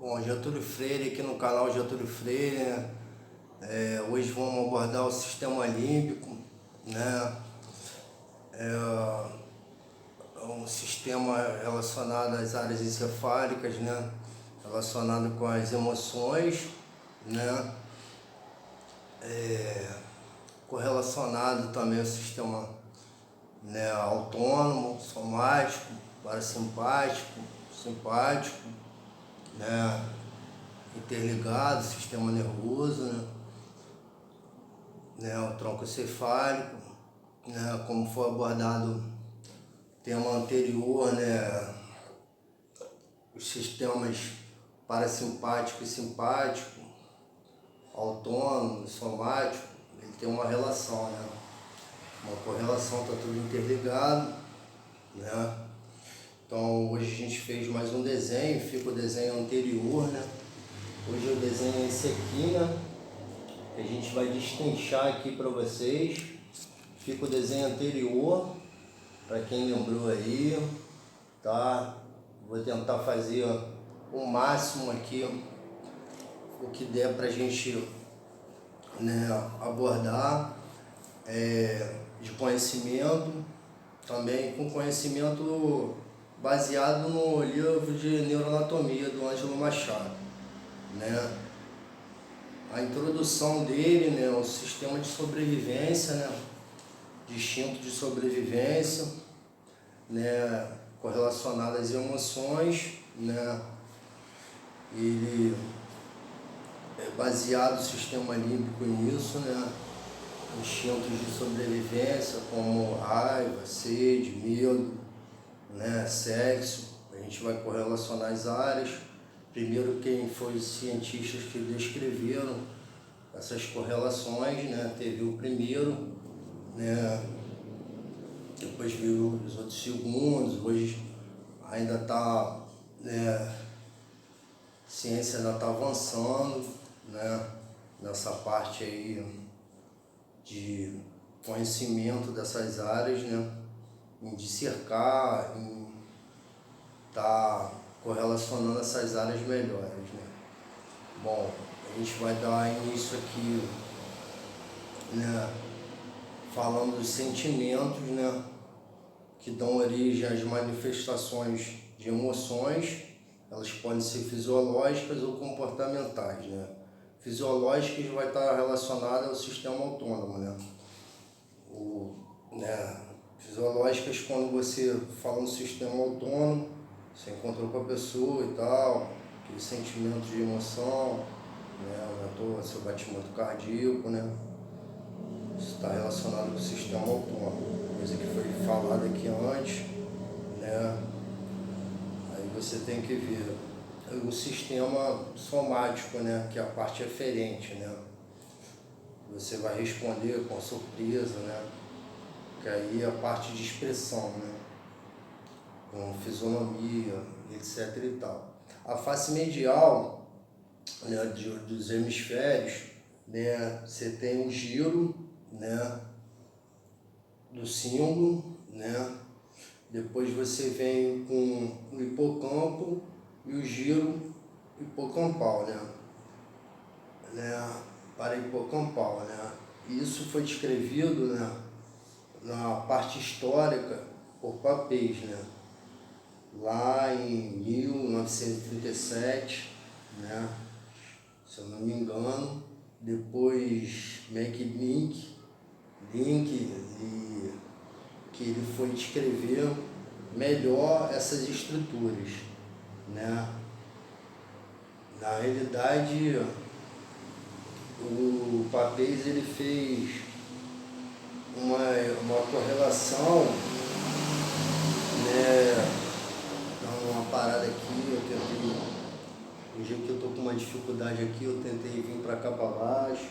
Bom, Getúlio Freire, aqui no canal Getúlio Freire, né? Hoje vamos abordar o sistema límbico, né? É um sistema relacionado às áreas encefálicas, né? Relacionado com as emoções, né? Correlacionado também ao sistema, né, autônomo, somático, parasimpático, simpático, né? Interligado, sistema nervoso, né, o tronco cefálico, né, como foi abordado no tema anterior, né, os sistemas parasimpático e simpático, autônomo, somático, ele tem uma relação, né, uma correlação, está tudo interligado, né. Então hoje a gente fez mais um desenho, fica o desenho anterior, né. Hoje o desenho é esse aqui, né, que a gente vai destrinchar aqui para vocês. Fica o desenho anterior, para quem lembrou aí, tá? Vou tentar fazer o máximo aqui, o que der para a gente, né, abordar de conhecimento, também com conhecimento baseado no livro de neuroanatomia do Ângelo Machado, né? A introdução dele, né, o sistema de sobrevivência, né, de instinto de sobrevivência, né, correlacionado às emoções, né, ele é baseado o sistema límbico nisso, né, instintos de sobrevivência como raiva, sede, medo, né, sexo. A gente vai correlacionar as áreas. Primeiro, quem foi os cientistas que descreveram essas correlações, né? Teve o primeiro, né? Depois viu os outros segundos. Hoje ainda está, né? A ciência ainda está avançando, né? Nessa parte aí de conhecimento dessas áreas, né? Em dissecar, em estar correlacionando essas áreas melhores, né? Bom, a gente vai dar início aqui, né, falando dos sentimentos, né, que dão origem às manifestações de emoções. Elas podem ser fisiológicas ou comportamentais, né? Fisiológicas vai estar relacionada ao sistema autônomo, né? Fisiológicas, quando você fala no sistema autônomo, você encontrou com a pessoa e tal, aquele sentimento de emoção, né, aumentou seu batimento cardíaco, né? Isso está relacionado com o sistema autônomo, coisa que foi falada aqui antes, né? Aí você tem que ver o sistema somático, né, que é a parte aferente, né? Você vai responder com surpresa, né? Que aí é a parte de expressão, né? Com fisionomia, etc e tal. A face medial, né, dos hemisférios, né, você tem o giro, né, do símbolo, né? Depois você vem com o hipocampo e o giro hipocampal, né? Para hipocampal, né? Isso foi descrevido, né, na parte histórica por Papez, né? Lá em 1937, né? Se eu não me engano. Depois Link, e que ele foi descrever melhor essas estruturas, né? Na realidade, o Papez ele fez uma correlação, né? Dá uma parada aqui, eu tentei, um dia que eu tô com uma dificuldade aqui, eu tentei vir para cá para baixo.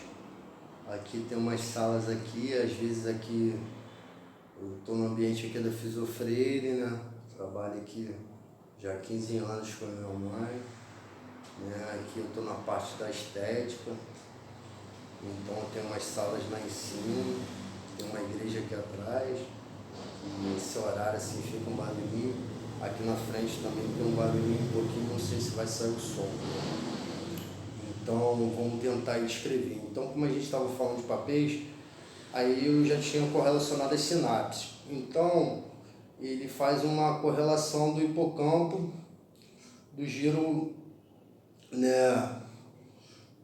Aqui tem umas salas aqui, às vezes aqui eu estou no ambiente aqui da Fisio Freire, né? Trabalho aqui já há 15 anos com a minha mãe, né? Aqui eu estou na parte da estética, então tem umas salas lá em cima, tem uma igreja aqui atrás, e esse horário assim fica um barulhinho, Aqui na frente também tem um barulhinho um pouquinho, não sei se vai sair o som. Então vamos tentar escrever. Então, como a gente estava falando de papéis, aí eu já tinha correlacionado as sinapses. Então ele faz uma correlação do hipocampo, do giro, né,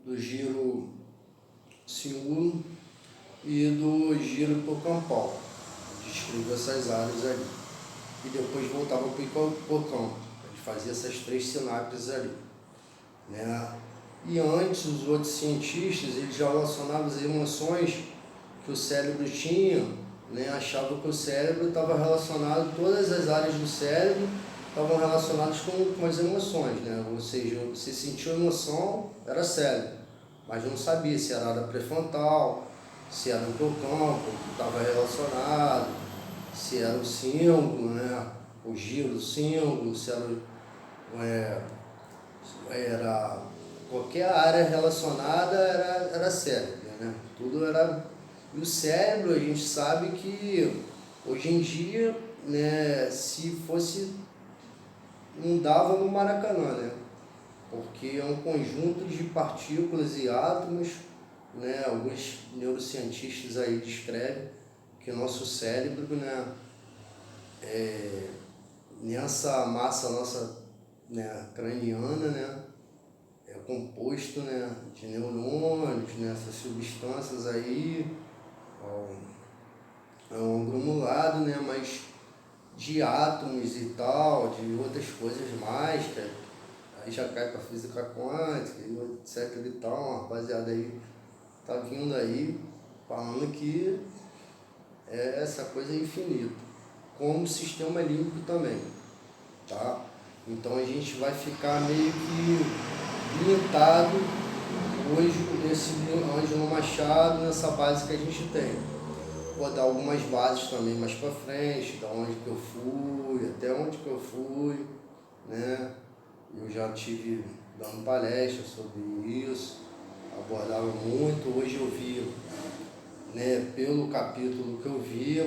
do giro cingulum e do giro hipocampal. Descreveu essas áreas ali. E depois voltava para o hipocampo. Ele fazia essas 3 sinapses ali, né? E antes, os outros cientistas, eles já relacionavam as emoções que o cérebro tinha, né? Achavam que o cérebro estava relacionado, todas as áreas do cérebro estavam relacionadas com as emoções, né? Ou seja, você sentiu emoção, era cérebro, mas não sabia se era a área pré-frontal, se era o hipocampo que estava relacionado, se era o símbolo, né? O giro do símbolo, se era qualquer área relacionada era cérebro, né? Tudo era. E o cérebro, a gente sabe que hoje em dia, né, se fosse, não dava no Maracanã, né? Porque é um conjunto de partículas e átomos, né? Alguns neurocientistas aí descrevem que o nosso cérebro, né, nessa massa nossa, né, craniana, né, é composto, né, de neurônios, né, essas substâncias aí, é um granulado, né, mas de átomos e tal, de outras coisas mais, que aí já cai para física quântica, e etc e tal, uma rapaziada aí tá vindo aí falando que essa coisa é infinita, como o sistema límbico também, tá? Então a gente vai ficar meio que limitado hoje nesse Ângelo Machado, nessa base que a gente tem. Vou dar algumas bases também mais para frente, da onde que eu fui, até onde que eu fui, né? Eu já tive dando palestra sobre isso, abordava muito. Hoje eu vi, né, pelo capítulo que eu via,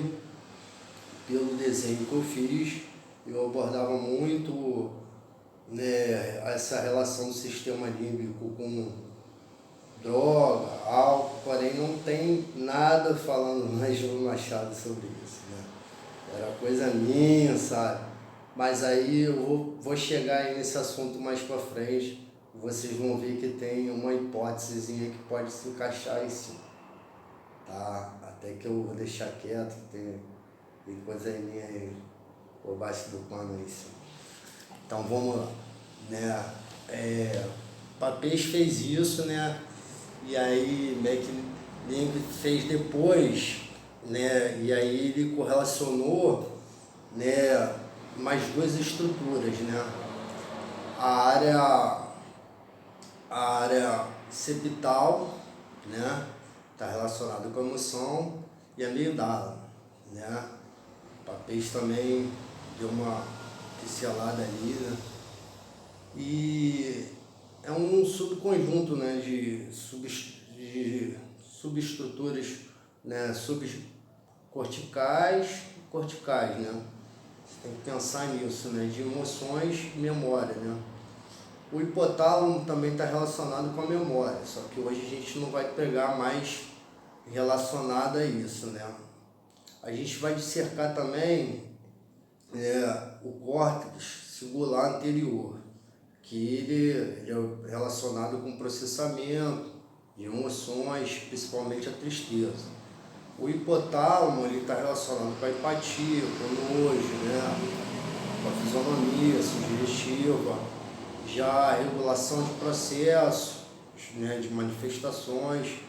pelo desenho que eu fiz, eu abordava muito, né, essa relação do sistema límbico com droga, álcool, porém não tem nada falando mais de Machado sobre isso, né? Era coisa minha, sabe? Mas aí eu vou chegar aí nesse assunto mais pra frente, vocês vão ver que tem uma hipótesezinha que pode se encaixar aí sim, tá? Até que eu vou deixar quieto, tem coisa minha aí por baixo do pano aí sim. Então vamos lá, né? Papês fez isso, né? E aí MacLean fez depois, né? E aí ele correlacionou, né, mais 2 estruturas, né? A área septal, né? Está relacionada com a emoção, e a amígdala, né? O papéis também deu uma pincelada ali, né? E é um subconjunto, né, de subestruturas, né, subcorticais e corticais, né? Você tem que pensar nisso, né, de emoções e memória, né? O hipotálamo também está relacionado com a memória, só que hoje a gente não vai pegar mais relacionado a isso, né? A gente vai dissecar também o córtex cingulado anterior, que ele é relacionado com o processamento de emoções, principalmente a tristeza. O hipotálamo está relacionado com a empatia, com o nojo, né? Com a fisionomia sugestiva, já a regulação de processos, né? De manifestações,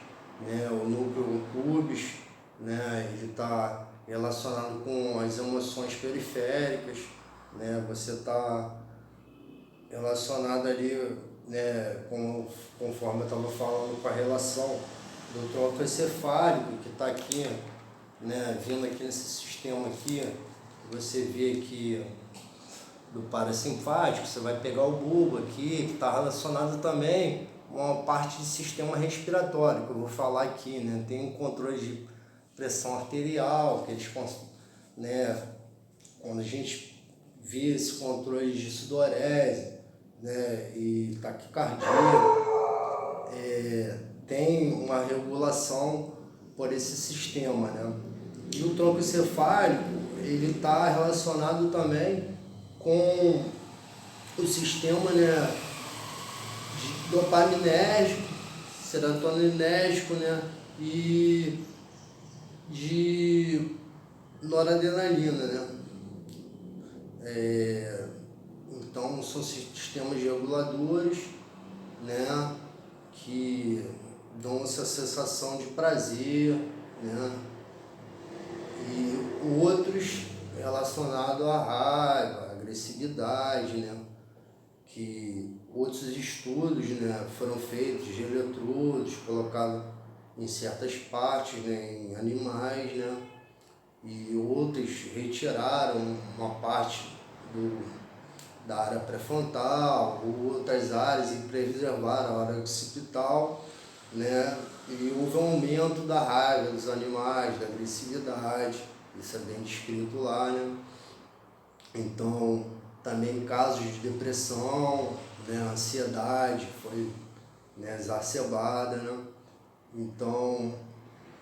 né? O núcleo cúbis, né? Ele está relacionado com as emoções periféricas, né? Você está relacionado ali, né, conforme eu estava falando, com a relação do tronco encefálico, que está aqui, né, vindo aqui nesse sistema aqui, você vê aqui do parasimpático, você vai pegar o bulbo aqui, que está relacionado também com uma parte de sistema respiratório, que eu vou falar aqui, né, tem um controle de pressão arterial, que eles, né, quando a gente via esse controle de sudorese, né, e taquicardia, tem uma regulação por esse sistema, né? E o tronco encefálico, ele está relacionado também com o sistema, né, de dopaminérgico, serotoninérgico, né, e de noradrenalina, né? Então são sistemas reguladores, né, que dão essa sensação de prazer, né, e outros relacionados à raiva, à agressividade, né, que outros estudos, né, foram feitos de eletrodos colocados em certas partes, né, em animais, né, e outros retiraram uma parte da área pré-frontal, outras áreas e preservaram a área occipital, né, e houve um aumento da raiva dos animais, da agressividade, isso é bem descrito lá, né. Então, também casos de depressão, né, ansiedade foi, né, exacerbada, né. Então,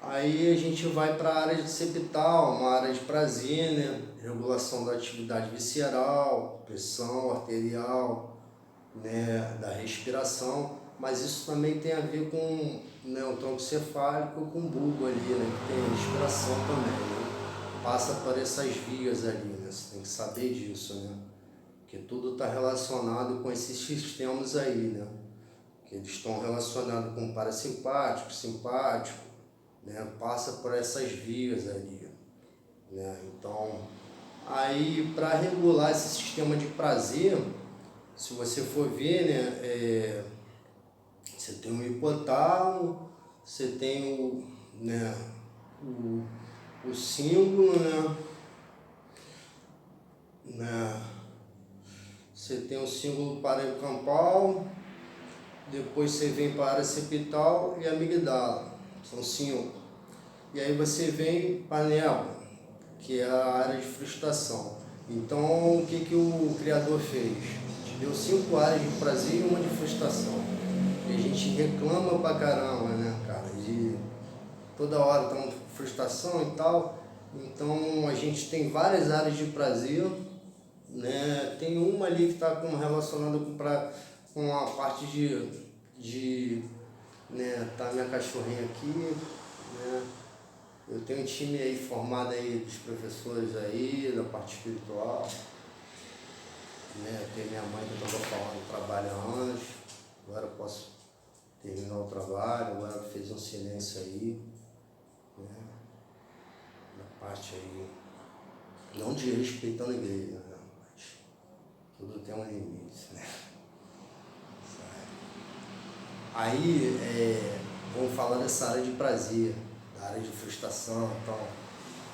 aí a gente vai para a área de septal, uma área de prazer, né, regulação da atividade visceral, pressão arterial, né, da respiração, mas isso também tem a ver com, né, o tronco cefálico com o bulbo ali, né, que tem a respiração também, né, passa por essas vias ali, né, você tem que saber disso, né, que tudo está relacionado com esses sistemas aí, né, que eles estão relacionados com o parasimpático, simpático, né, passa por essas vias ali, né, então, aí para regular esse sistema de prazer, se você for ver, né, você tem o hipotálamo, você tem o, né, o símbolo, né, você tem o símbolo paracampal, depois você vem para a septal e a amigdala, são 5. E aí você vem para a névoa, que é a área de frustração. Então, o que o Criador fez? Te deu 5 áreas de prazer e uma de frustração. E a gente reclama pra caramba, né, cara? De toda hora tá uma frustração e tal. Então, a gente tem várias áreas de prazer, né? Tem uma ali que está relacionada com a parte né, tá minha cachorrinha aqui, né? Eu tenho um time aí formado aí dos professores aí, da parte espiritual, né? Tem minha mãe que eu estava falando, trabalha há anos, agora eu posso terminar o trabalho, agora fez um silêncio aí, né? Da parte aí, não de respeitando a igreja, né? Mas tudo tem um limite, né? Aí, vamos falar dessa área de prazer, da área de frustração. Então,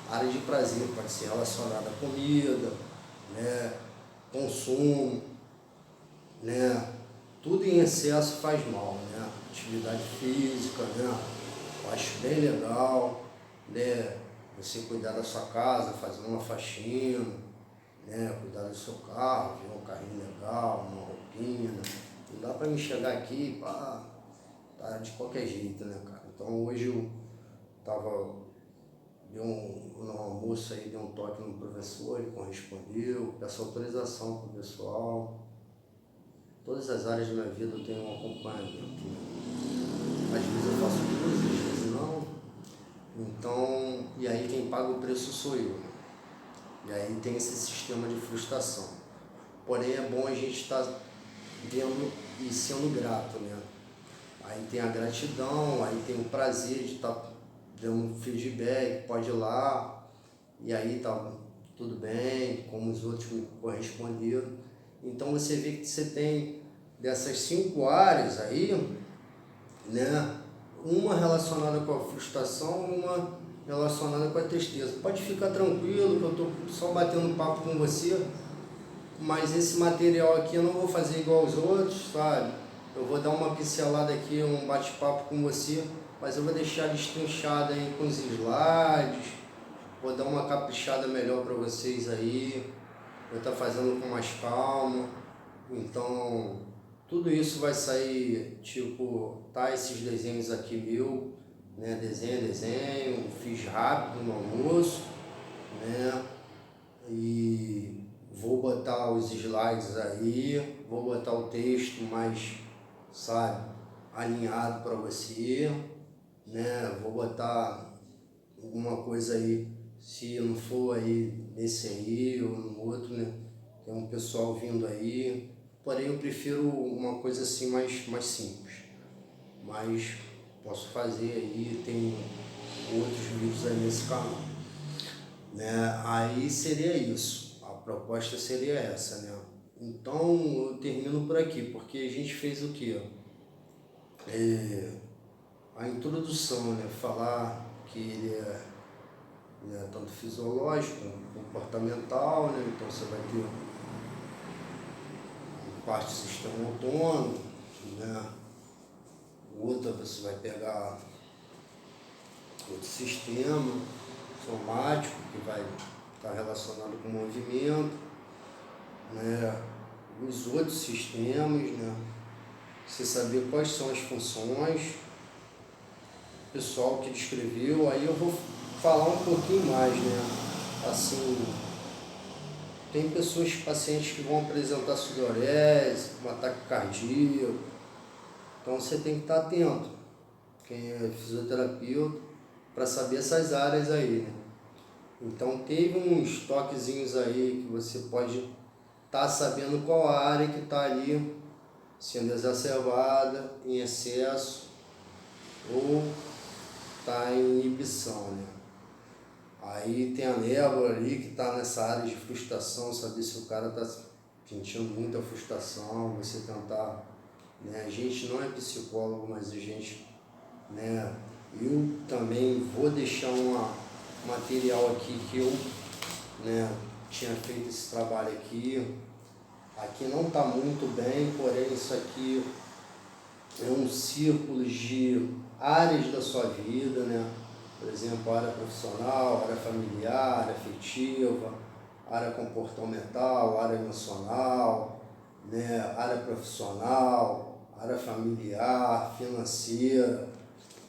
a área de prazer pode ser relacionada à comida, né, consumo, né, tudo em excesso faz mal, né, atividade física, né, eu acho bem legal, né, você cuidar da sua casa, fazer uma faxina, né, cuidar do seu carro, ver um carrinho legal, uma roupinha, né. Não dá pra me chegar aqui, pá, tá de qualquer jeito, né, cara. Então hoje eu no almoço aí, dei um toque no professor, ele correspondeu, peço autorização pro pessoal. Todas as áreas da minha vida eu tenho um acompanhamento, né. Às vezes eu faço tudo, às vezes não. Então, e aí quem paga o preço sou eu, né? E aí tem esse sistema de frustração. Porém é bom a gente estar vendo e sendo grato, né? Aí tem a gratidão, aí tem o prazer de estar dando feedback, pode ir lá, e aí tá tudo bem, como os outros me corresponderam. Então você vê que você tem dessas 5 áreas aí, né? Uma relacionada com a frustração, uma relacionada com a tristeza. Pode ficar tranquilo que eu estou só batendo papo com você, mas esse material aqui eu não vou fazer igual aos outros, sabe? Eu vou dar uma pincelada aqui, um bate-papo com você, mas eu vou deixar destrinchado aí com os slides, vou dar uma caprichada melhor para vocês aí, vou estar fazendo com mais calma. Então, tudo isso vai sair, tipo, tá esses desenhos aqui meu, né? Desenho, fiz rápido no almoço, né? E vou botar os slides aí, vou botar o texto mais, sabe, alinhado para você, né? Vou botar alguma coisa aí, se não for aí nesse aí ou no outro, né? Tem um pessoal vindo aí, porém eu prefiro uma coisa assim mais simples, mas posso fazer aí, tem outros vídeos aí nesse canal, né? Aí seria isso, a proposta seria essa, né? Então eu termino por aqui, porque a gente fez o quê? A introdução, né? Falar que ele é, né, tanto fisiológico, comportamental, né? Então você vai ter parte do sistema autônomo, né? Outra você vai pegar outro sistema somático que vai estar relacionado com o movimento, né? Os outros sistemas, né? Você saber quais são as funções, o pessoal que descreveu, aí eu vou falar um pouquinho mais, né? Assim, tem pessoas, pacientes que vão apresentar sudorese, um ataque cardíaco, então você tem que estar atento, quem é fisioterapeuta, para saber essas áreas aí, né? Então teve uns toquezinhos aí que você pode estar sabendo qual a área que está ali sendo exacerbada, em excesso, ou está em inibição, né? Aí tem a névoa ali que está nessa área de frustração, saber se o cara está sentindo muita frustração, você tentar, né? A gente não é psicólogo, mas a gente, né? Eu também vou deixar um material aqui que eu, né, tinha feito esse trabalho aqui. Aqui não está muito bem, porém isso aqui é um círculo de áreas da sua vida, né? Por exemplo, área profissional, área familiar, área afetiva, área comportamental, área emocional, né? Área profissional, área familiar, financeira,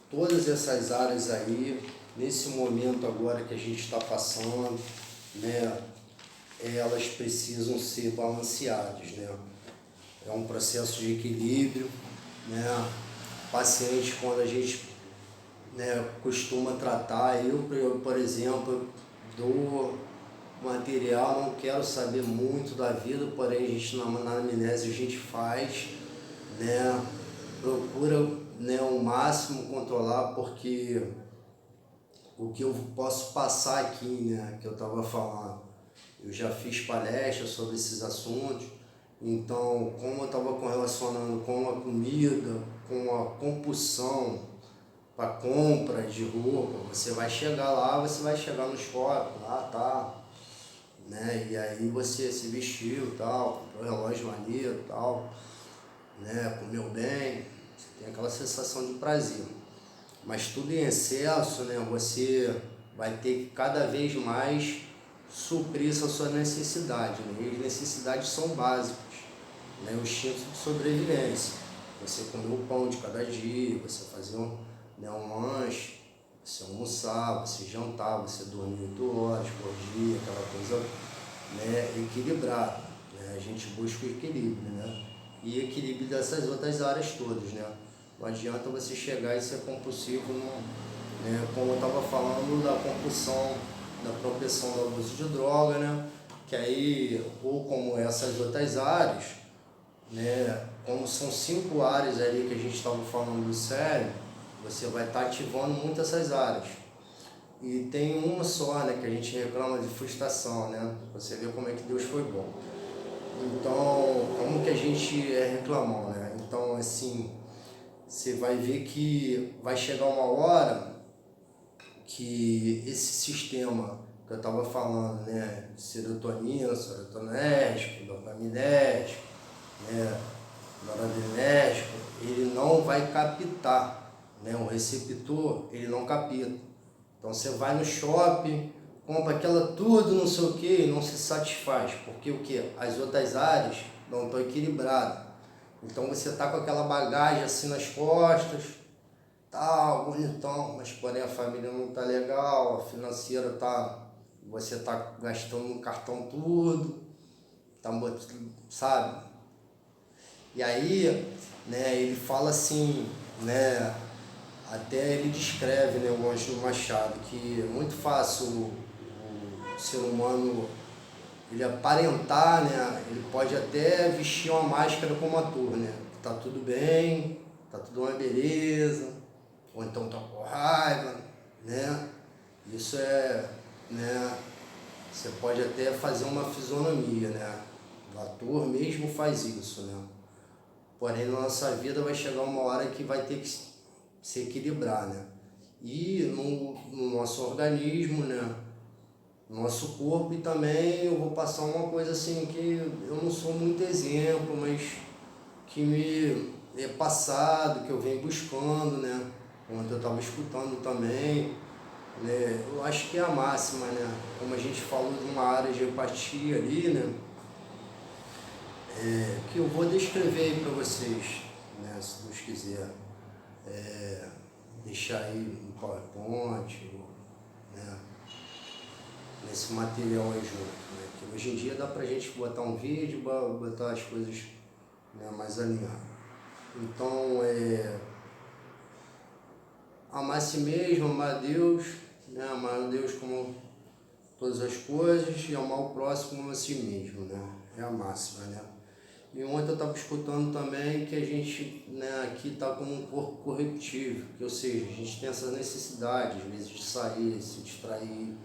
todas essas áreas aí, nesse momento agora que a gente está passando, né? Elas precisam ser balanceadas, né? É um processo de equilíbrio, né? Paciente, quando a gente, né, costuma tratar, eu, por exemplo, dou material, não quero saber muito da vida, porém a gente na anamnese a gente faz, né? Procura, né, o máximo controlar, porque o que eu posso passar aqui, né, que eu estava falando, eu já fiz palestras sobre esses assuntos, então como eu estava correlacionando com a comida, com a compulsão para compra de roupa, você vai chegar lá, você vai chegar no shopping, lá tá, né, e aí você se vestiu tal, comprou um relógio maneiro tal, né, comeu bem, você tem aquela sensação de prazer. Mas tudo em excesso, né, você vai ter que cada vez mais suprir essa sua necessidade, né? E as necessidades são básicas, né? O instinto de sobrevivência. Você comer o pão de cada dia, você fazer um lanche, você almoçar, você jantar, você dormir 8 horas por dia, aquela coisa, né, equilibrada, né? A gente busca o equilíbrio, né? E equilíbrio dessas outras áreas todas, né? Não adianta você chegar e ser compulsivo, né? Como eu estava falando da compulsão, da propensão do abuso de droga, né? Que aí, ou como essas outras áreas, né? Como são 5 áreas ali que a gente estava falando do cérebro, você vai estar ativando muito essas áreas. E tem uma só, né, que a gente reclama de frustração, né? Você vê como é que Deus foi bom. Então, como que a gente é reclamão, né? Então, assim, você vai ver que vai chegar uma hora que esse sistema que eu estava falando, né, serotonina, serotonérgico, dopaminérgico, né, noradrenérgico, ele não vai captar, né, o receptor, ele não capta. Então você vai no shopping, compra aquela tudo, não sei o que, e não se satisfaz, porque o que? As outras áreas não estão equilibradas. Então você está com aquela bagagem assim nas costas, tal, bonitão, mas porém a família não está legal, a financeira tá, você está gastando no cartão tudo, tá, sabe? E aí, né, ele fala assim, né, até ele descreve, né, o Ângelo Machado, que é muito fácil o ser humano ele aparentar, né, ele pode até vestir uma máscara como ator, né, tá tudo bem, tá tudo uma beleza, ou então tá com raiva, né, isso é, né, você pode até fazer uma fisionomia, né, o ator mesmo faz isso, né. Porém, na nossa vida vai chegar uma hora que vai ter que se equilibrar, né? E no nosso organismo, né? No nosso corpo, e também eu vou passar uma coisa assim que eu não sou muito exemplo, mas que me é passado, que eu venho buscando, né? Ontem eu estava escutando também, né? Eu acho que é a máxima, né? Como a gente falou de uma área de empatia ali, né? Que eu vou descrever aí para vocês, né, se Deus quiser, deixar aí no PowerPoint, né, nesse material aí junto, né, que hoje em dia dá para a gente botar um vídeo, botar as coisas, né, mais alinhadas. Então, amar a si mesmo, amar a Deus, né, amar a Deus como todas as coisas e amar o próximo como a si mesmo, né, é a máxima, né. E ontem eu estava escutando também que a gente, né, aqui está como um corpo corruptível, que, ou seja, a gente tem essa necessidade, às vezes, de sair, se distrair,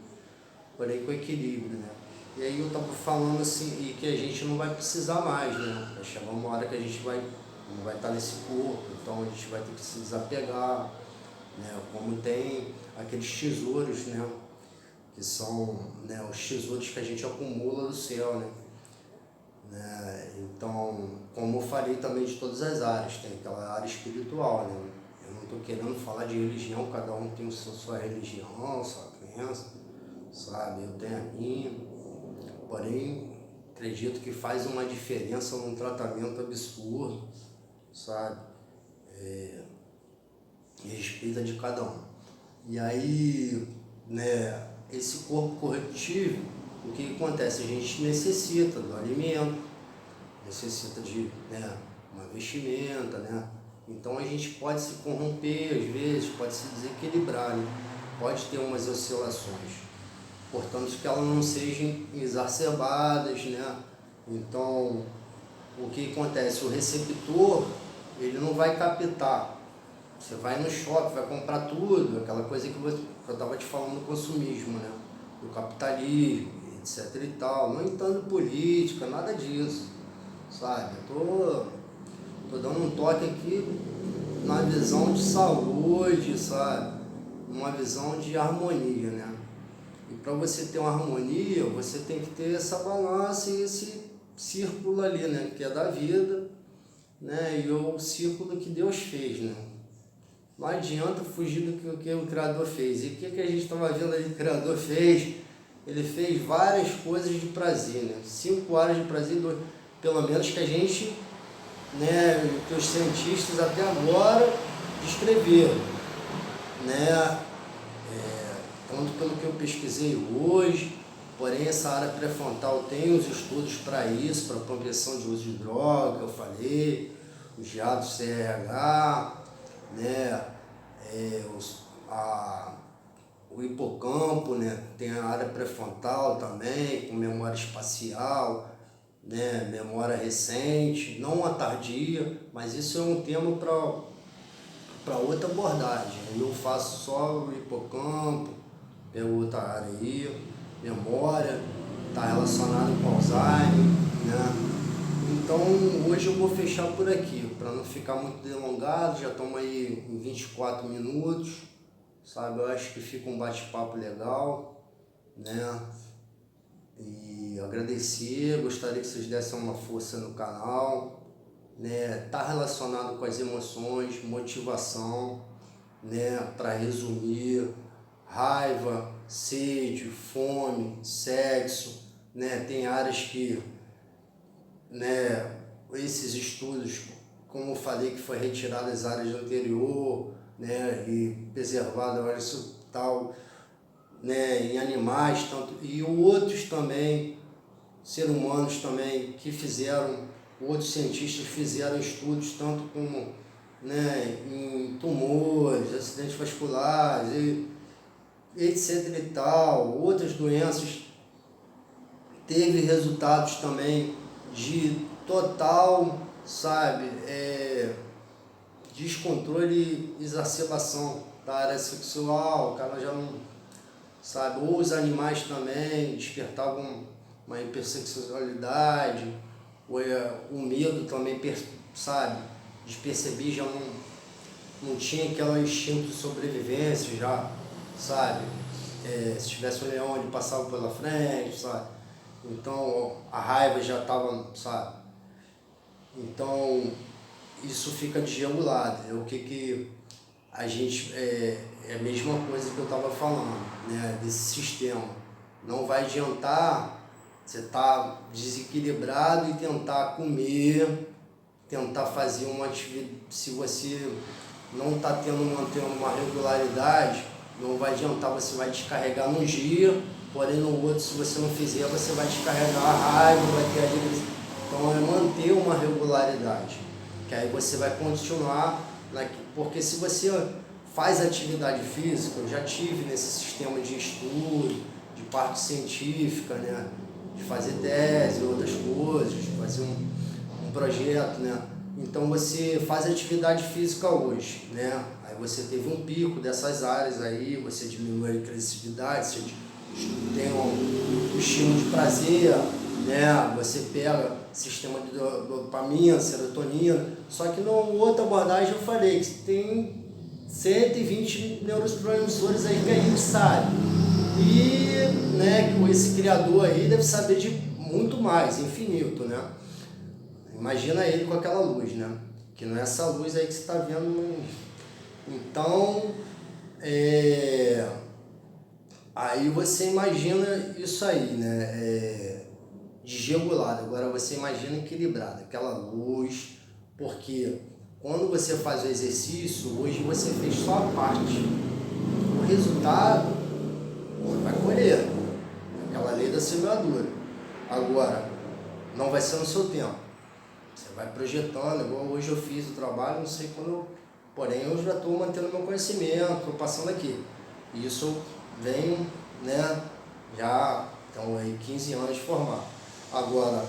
porém com equilíbrio, né? E aí eu estava falando assim, e que a gente não vai precisar mais, né? Vai chegar uma hora que a gente não vai estar nesse corpo, então a gente vai ter que se desapegar, né? Como tem aqueles tesouros, né? Que são, né, os tesouros que a gente acumula do céu, né? Então, como eu falei também de todas as áreas, tem aquela área espiritual, né? Eu não estou querendo falar de religião, cada um tem sua religião, sua crença, sabe? Eu tenho a minha, porém, acredito que faz uma diferença num tratamento absurdo, sabe? Respeita de cada um. E aí, né, esse corpo corretivo, o que acontece? A gente necessita do alimento, necessita de, né, uma vestimenta, né? Então a gente pode se corromper às vezes, pode se desequilibrar, né? Pode ter umas oscilações. Portanto, que elas não sejam exacerbadas, né? Então, o que acontece? O receptor, ele não vai captar. Você vai no shopping, vai comprar tudo, aquela coisa que eu estava te falando do consumismo, né? Do capitalismo, etc e tal. Não entrando política, nada disso, sabe? Eu tô dando um toque aqui na visão de saúde, sabe? Uma visão de harmonia, né? E para você ter uma harmonia, você tem que ter essa balança e esse círculo ali, né? Que é da vida, né? E o círculo que Deus fez, né? Não adianta fugir do que o Criador fez. E o que a gente estava vendo ali que o Criador fez? Ele fez várias coisas de prazer, né? 5 áreas de prazer, pelo menos que a gente, né, que os cientistas até agora descreveram, né? Tanto pelo que eu pesquisei hoje, porém essa área pré-frontal tem os estudos para isso, para progressão de uso de droga, eu falei, os jatos CRH, né? O hipocampo, né? Tem a área pré-frontal também, com memória espacial, né? Memória recente, não a tardia, mas isso é um tema para outra abordagem. Eu faço só o hipocampo, pego outra área aí, memória, está relacionado com Alzheimer, né? Então hoje eu vou fechar por aqui, para não ficar muito delongado, já estamos aí em 24 minutos, sabe? Eu acho que fica um bate-papo legal, né? E agradecer, gostaria que vocês dessem uma força no canal, né? Tá relacionado com as emoções, motivação, né? Para resumir, raiva, sede, fome, sexo, né? Tem áreas que, né, esses estudos, como eu falei, que foi retirado das áreas anterior, né, e preservado agora isso tal, né, em animais, tanto, e outros também, seres humanos também, que fizeram, outros cientistas fizeram estudos, tanto como, né, em tumores, acidentes vasculares, e etc e tal, outras doenças, teve resultados também de total, sabe, descontrole e exacerbação da área sexual, o cara já não, sabe, ou os animais também despertavam uma hipersexualidade, ou o medo também, sabe, de perceber, já não tinha aquele instinto de sobrevivência já, sabe, se tivesse um leão ele passava pela frente, sabe, então a raiva já estava, sabe, então isso fica desregulado, é o que a gente, é a mesma coisa que eu estava falando, né, desse sistema. Não vai adiantar você estar desequilibrado e tentar comer, tentar fazer uma atividade, se você não está mantendo uma regularidade, não vai adiantar, você vai descarregar num dia, porém no outro, se você não fizer, você vai descarregar a raiva, vai ter a direção. Então é manter uma regularidade, que aí você vai continuar, porque se você faz atividade física, eu já tive nesse sistema de estudo, de parte científica, né, de fazer tese, outras coisas, de fazer um projeto, né, então você faz atividade física hoje, né, aí você teve um pico dessas áreas aí, você diminui a agressividade, você tem um estímulo de prazer, né? Você pega sistema de dopamina, serotonina, só que na outra abordagem eu falei que tem 120 neurotransmissores aí que a gente sabe. E, né, que esse criador aí deve saber de muito mais, infinito, né? Imagina ele com aquela luz, né? Que não é essa luz aí que você está vendo. Então, aí você imagina isso aí, né? Desregulado. Agora você imagina equilibrado, aquela luz, porque quando você faz o exercício, hoje você fez só a parte. O resultado você vai colher, aquela lei da semeadura. Agora, não vai ser no seu tempo. Você vai projetando, igual hoje eu fiz o trabalho, não sei quando, porém eu já estou mantendo meu conhecimento, estou passando aqui. E isso vem, né, já estão aí 15 anos de formado. Agora,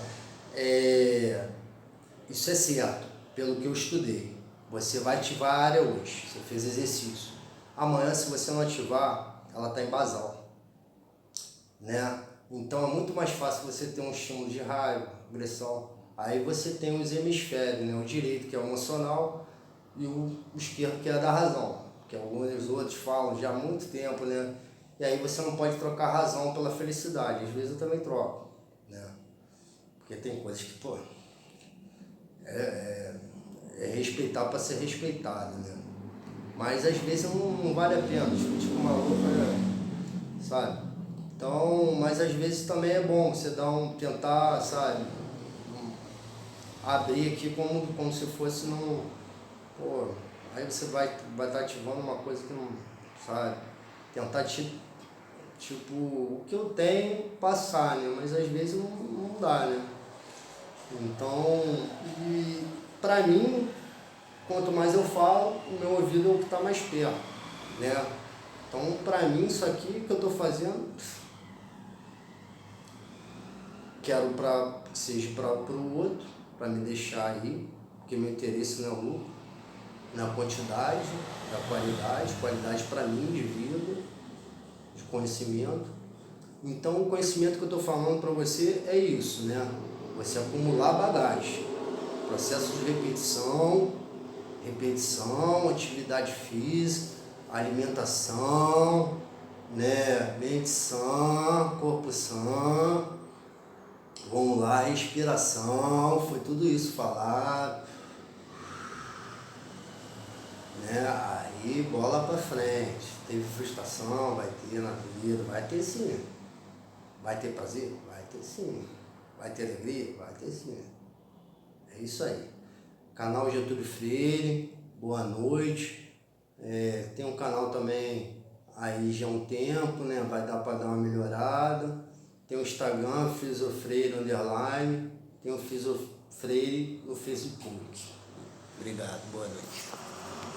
isso é certo, pelo que eu estudei. Você vai ativar a área hoje, você fez exercício. Amanhã, se você não ativar, ela está em basal, né? Então é muito mais fácil você ter um estímulo de raiva, agressão. Aí você tem os hemisférios, né? O direito, que é o emocional, e o esquerdo, que é da razão, que alguns outros falam já há muito tempo, né? E aí você não pode trocar a razão pela felicidade. Às vezes eu também troco, né? Porque tem coisas que, pô, é respeitar para ser respeitado, né? Mas às vezes não vale a pena discutir com uma outra, sabe? Então, mas às vezes também é bom você tentar, sabe? Abrir aqui como se fosse num, pô, aí você vai estar ativando uma coisa que não, sabe? Tentar tipo, o que eu tenho passar, né? Mas às vezes não dá, né? Então, e pra mim, quanto mais eu falo, o meu ouvido é o que está mais perto, né? Então, pra mim, isso aqui que eu estou fazendo, quero que seja para o outro, para me deixar aí, porque meu interesse não é o lucro, na quantidade, da qualidade para mim de vida, de conhecimento. Então, o conhecimento que eu estou falando para você é isso, né? Você acumular bagagem, processo de repetição, atividade física, alimentação, né? Mente sã, corpo sã, vamos lá, respiração, foi tudo isso falado. né? Aí bola pra frente. Teve frustração, vai ter na vida, vai ter sim. Vai ter prazer? Vai ter sim. Vai ter alegria? Vai ter sim. É isso aí. Canal Getúlio Freire, boa noite. Tem um canal também aí já há um tempo, né? Vai dar para dar uma melhorada. Tem o Instagram, Fisofreire _, tem o Fisofreire no Facebook. Obrigado, boa noite.